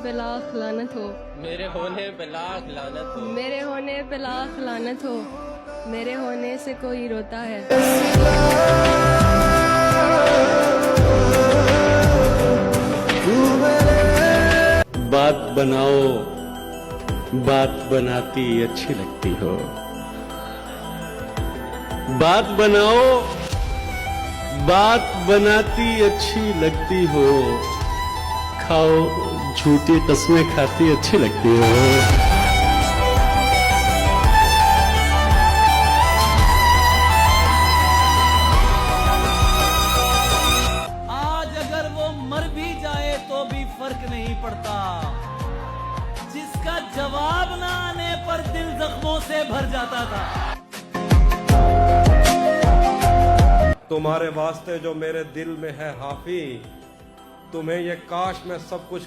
पे लाख लानत हो, मेरे होने पे लाख लानत हो, मेरे होने पे लाख लानत हो, मेरे होने से कोई रोता है। बात बनाओ, बात बनाती अच्छी लगती हो। बात बनाओ, बात बनाती अच्छी लगती हो। खाओ, झूठी कस्में खाती अच्छी लगती हो। आज अगर वो मर भी जाए तो भी फर्क नहीं पड़ता, जिसका जवाब ना आने पर दिल जख्मों से भर जाता था। तुम्हारे वास्ते जो मेरे दिल में है हाफी, तुम्हें ये काश मैं सब कुछ